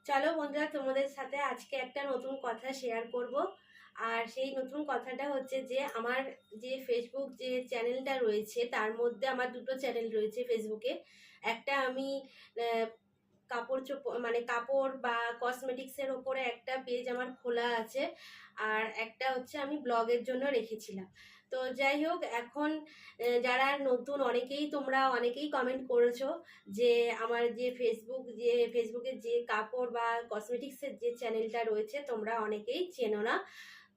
চলো বন্ধুরা, তোমাদের সাথে আজকে একটা নতুন কথা শেয়ার করব। আর সেই নতুন কথাটা হচ্ছে যে আমার যে ফেসবুক যে চ্যানেলটা রয়েছে তার মধ্যে আমার দুটো চ্যানেল রয়েছে ফেসবুকে। একটা আমি কাপড় চোপড় মানে কাপড় বা কসমেটিক্সের ওপরে একটা পেজ আমার খোলা আছে, আর একটা হচ্ছে আমি ব্লগের জন্য রেখেছিলাম। তো যাই হোক, এখন যারা নতুন তোমরা অনেকেই কমেন্ট করেছো যে আমার যে ফেসবুকের যে কাপড় বা কসমেটিক্সের যে চ্যানেলটা রয়েছে তোমরা অনেকেই চেনো না।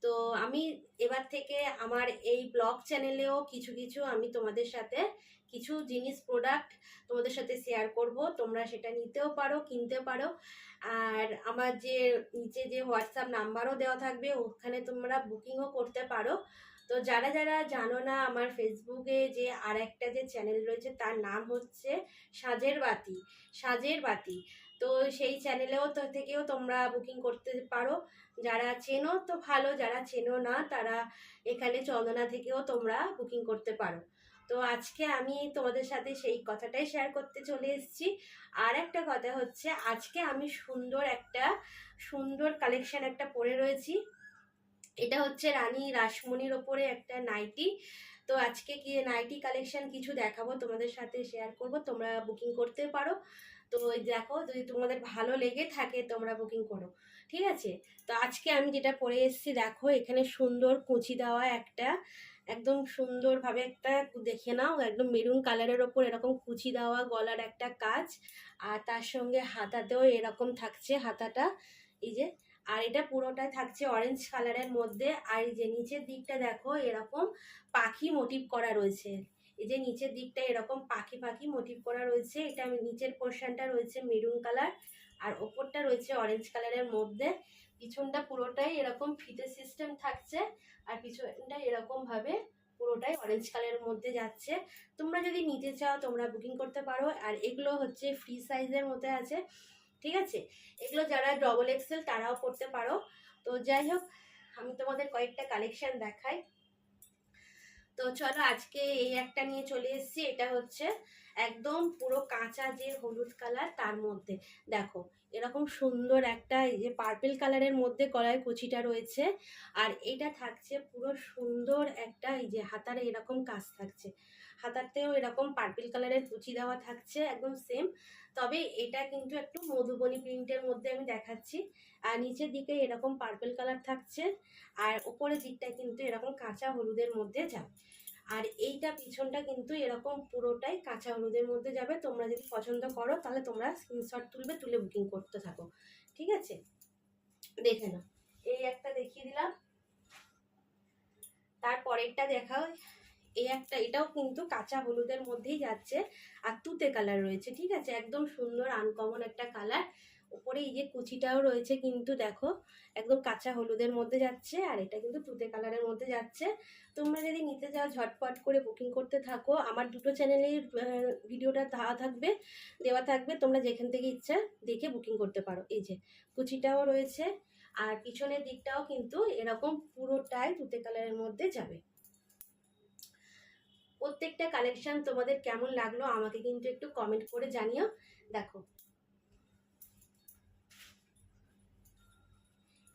তো আমি এবার থেকে আমার এই ব্লগ চ্যানেলেও কিছু কিছু আমি তোমাদের সাথে কিছু জিনিস প্রোডাক্ট তোমাদের সাথে শেয়ার করব। তোমরা সেটা নিতেও পারো, কিনতে পারো। আর আমার যে নিচে যে হোয়াটসঅ্যাপ নাম্বারও দেওয়া থাকবে, ওখানে তোমরা বুকিংও করতে পারো। তো যারা যারা জানো না, আমার ফেসবুকে যে আর একটা যে চ্যানেল রয়েছে তার নাম হচ্ছে সাজের বাতি। তো সেই চ্যানেলেও থেকেও তোমরা বুকিং করতে পারো। যারা চেনো তো ভালো, যারা চেনো না তারা এখানে চন্দনা থেকেও তোমরা বুকিং করতে পারো। তো আজকে আমি তোমাদের সাথে সেই কথাটাই শেয়ার করতে চলে এসেছি। আর একটা কথা হচ্ছে, আজকে আমি সুন্দর কালেকশন একটা পরে রয়েছি। এটা হচ্ছে রানী রাসমণির ওপরে একটা নাইটি। তো আজকে কি নাইটি কালেকশন কিছু দেখাবো, তোমাদের সাথে শেয়ার করব, তোমরা বুকিং করতে পারো। তো দেখো, যদি তোমাদের ভালো লেগে থাকে তোমরা বুকিং করো, ঠিক আছে? তো আজকে আমি যেটা পরে এসেছি দেখো, এখানে সুন্দর কুচি দেওয়া একটা, একদম সুন্দরভাবে একটা, দেখে নাও, একদম মেরুন কালারের ওপর এরকম কুচি দেওয়া গলার একটা কাজ। আর তার সঙ্গে হাতাতেও এরকম থাকছে হাতাটা, এই যে। আর এটা পুরোটাই থাকছে অরেঞ্জ কালারের মধ্যে। আর এই যে নিচের দিকটা দেখো, এরকম পাখি মোটিভ করা রয়েছে। এই যে নিচের দিকটা এরকম পাখি পাখি মোটিভ করা রয়েছে। এটা নিচের পোর্শনটা রয়েছে মেরুন কালার, আর ওপরটা রয়েছে অরেঞ্জ কালারের মধ্যে। পিছনটা পুরোটাই এরকম ফিতে সিস্টেম থাকছে, আর পিছনটা এরকম ভাবে পুরোটাই অরেঞ্জ কালারের মধ্যে যাচ্ছে। তোমরা যদি নিতে চাও তোমরা বুকিং করতে পারো। আর এগুলো হচ্ছে ফ্রি সাইজের মধ্যে আছে, ঠিক আছে? এগুলো যারা ডবল এক্সেল তারাও করতে পারো। তো যাই হোক, আমি তোমাদের কয়েকটা কালেকশন দেখাই। তো চলো, আজকে এই একটা নিয়ে চলে এসেছি। এটা হচ্ছে একদম পুরো কাঁচা যে হলুদ কালার, তার মধ্যে দেখো এরকম সুন্দর একটা, এই যে পার্পল কালারের মধ্যে গলায় কুচিটা রয়েছে। আর এটা থাকছে পুরো সুন্দর একটা, এই যে হাতারে এরকম কাজ থাকছে, হাতাতেও এরকম পার্পল কালারের কুচি দেওয়া থাকছে একদম সেম। তবে এটা কিন্তু একটু মধুবনী প্রিন্টের মধ্যে আমি দেখাচ্ছি। আর নিচের দিকে এরকম পার্পল কালার থাকছে, আর উপরের দিকটা কিন্তু এরকম কাঁচা হলুদের মধ্যে যাবে। আর এইটা পিছনটা কিন্তু এরকম পুরোটাই কাঁচা হলুদের মধ্যে যাবে। তোমরা যদি পছন্দ করো তাহলে তোমরা স্ক্রিনশট তুলে বুকিং করতে থাকো, ঠিক আছে? দেখে নাও, এই একটা দেখিয়ে দিলাম, তারপরেরটা দেখাও। এই একটা, এটাও কিন্তু কাঁচা হলুদের মধ্যেই যাচ্ছে, আর তুতে কালার রয়েছে, ঠিক আছে? একদম সুন্দর আনকমন একটা কালার। উপরে এই যে কুচিটাও রয়েছে কিন্তু দেখো, একদম কাঁচা হলুদের মধ্যে যাচ্ছে, আর এটা কিন্তু তুতে কালারের মধ্যে যাচ্ছে। তোমরা যদি নিতে চাও ঝটপট করে বুকিং করতে থাকো। আমার দুটো চ্যানেলের ভিডিওটা দেওয়া থাকবে, তোমরা যেখান থেকে ইচ্ছা দেখে বুকিং করতে পারো। এই যে কুচিটাও রয়েছে, আর পিছনের দিকটাও কিন্তু এরকম পুরোটাই তুতে কালারের মধ্যে যাবে। প্রত্যেকটা কালেকশন তোমাদের কেমন লাগলো আমাকে কিন্তু একটু কমেন্ট করে জানিও। দেখো,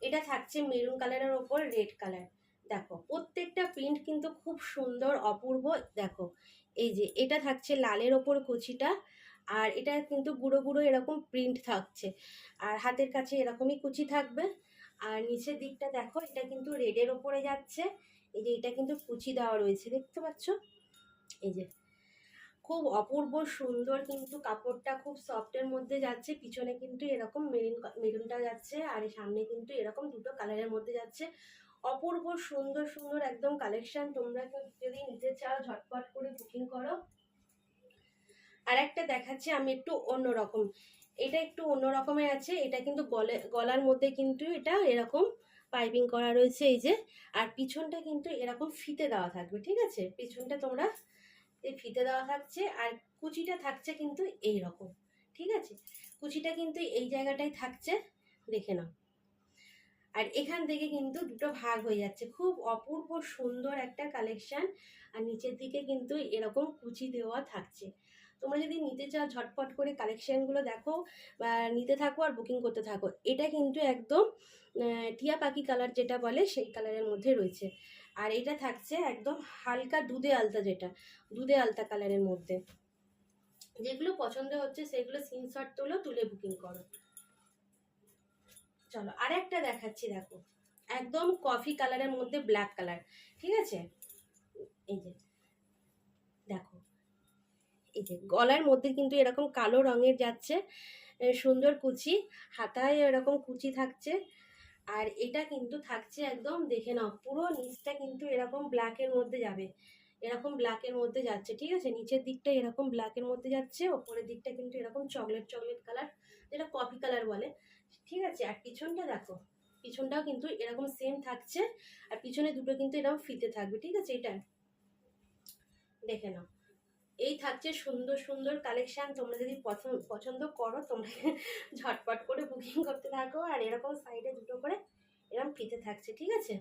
এটা থাকছে মেরুন কালারের ওপর রেড কালার। দেখো প্রত্যেকটা প্রিন্ট কিন্তু খুব সুন্দর, অপূর্ব। দেখো, এই যে এটা থাকছে লালের ওপর কুচিটা, আর এটা কিন্তু গুঁড়ো গুঁড়ো এরকম প্রিন্ট থাকছে, আর হাতের কাছে এরকমই কুচি থাকবে। আর নিচের দিকটা দেখো, এটা কিন্তু রেডের ওপরে যাচ্ছে। এই যে এটা কিন্তু কুচি দেওয়া রয়েছে, দেখতে পাচ্ছ? এই যে খুব অপূর্ব সুন্দর, কিন্তু কাপড়টা খুব সফটের মধ্যে যাচ্ছে। পিছনে কিন্তু এরকম মেরুনটা যাচ্ছে, আর সামনে কিন্তু এরকম দুটো কালারের মধ্যে যাচ্ছে। অপূর্ব সুন্দর সুন্দর একদম কালেকশন। তোমরা যদি নিতে চাও ঝটপট করে বুকিং করো। আর একটা দেখাচ্ছি আমি একটু অন্যরকম, এটা একটু অন্য রকমের আছে। এটা কিন্তু গলার মধ্যে কিন্তু এটা এরকম পাইপিং করা রয়েছে, এই যে। আর পিছনটা কিন্তু এরকম ফিতে দেওয়া থাকবে, ঠিক আছে? পিছনটা তোমরা এই ফিতে দেওয়া থাকছে, আর কুচিটা থাকছে কিন্তু এই রকম, ঠিক আছে? কুচিটা কিন্তু এই জায়গাটায় থাকছে, দেখে নাও। আর এখান থেকে কিন্তু দুটো ভাগ হয়ে যাচ্ছে, খুব অপূর্ব সুন্দর একটা কালেকশন। আর নিচের দিকে কিন্তু এরকম কুচি দেওয়া থাকছে। তোমরা যদি নিতে চাও ঝটপট করে কালেকশানগুলো দেখো বা নিতে থাকো আর বুকিং করতে থাকো। এটা কিন্তু একদম টিয়া পাখি কালার যেটা বলে সেই কালারের মধ্যে রয়েছে। আর এটা থাকছে একদম হালকা দুধে আলতা, যেটা দুধে আলতা কালারের মধ্যে। যেগুলো পছন্দ হচ্ছে সেগুলো স্ক্রিনশট তোলো, তুলে বুকিং করো। চলো আর একটা দেখাচ্ছি, দেখো একদম কফি কালারের মধ্যে ব্ল্যাক কালার, ঠিক আছে। এই যে দেখো, এই যে গলার মধ্যে কিন্তু এরকম কালো রঙের যাচ্ছে, সুন্দর কুচি, হাতায় এরকম কুচি থাকছে। আর এটা কিন্তু থাকছে একদম, দেখে নাও পুরো নিচটা কিন্তু এরকম ব্ল্যাকের মধ্যে যাবে, এরকম ব্ল্যাকের মধ্যে যাচ্ছে, ঠিক আছে। নিচের দিকটা এরকম ব্ল্যাকের মধ্যে যাচ্ছে, ওপরের দিকটা কিন্তু এরকম চকলেট চকলেট কালার, যেটা কফি কালার বলে, ঠিক আছে। আর পিছনটা দেখো, পিছনটাও কিন্তু এরকম সেম থাকছে, আর পিছনে দুটো কিন্তু এরকম ফিতে থাকবে, ঠিক আছে। এটা দেখে নাও, এই থাকছে সুন্দর সুন্দর কালেকশন। তোমরা যদি পছন্দ করো তোমরা ঝটপট করে বুকিং করতে থাকো। আর এরকম সাইডে দুটো করে এরকম ফিতে থাকছে, ঠিক আছে।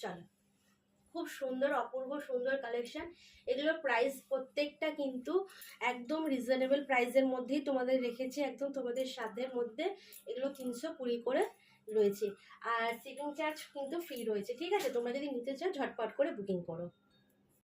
চলো, খুব সুন্দর অপূর্ব সুন্দর কালেকশন। এগুলোর প্রাইস প্রত্যেকটা কিন্তু একদম রিজনেবল প্রাইসের মধ্যেই তোমাদের রেখেছি, একদম তোমাদের সাধ্যের মধ্যে। এগুলো 320 করে রয়েছে, আর শিপিং চার্জ কিন্তু ফ্রি রয়েছে, ঠিক আছে। তোমরা যদি নিতে চাও ঝটপট করে বুকিং করো।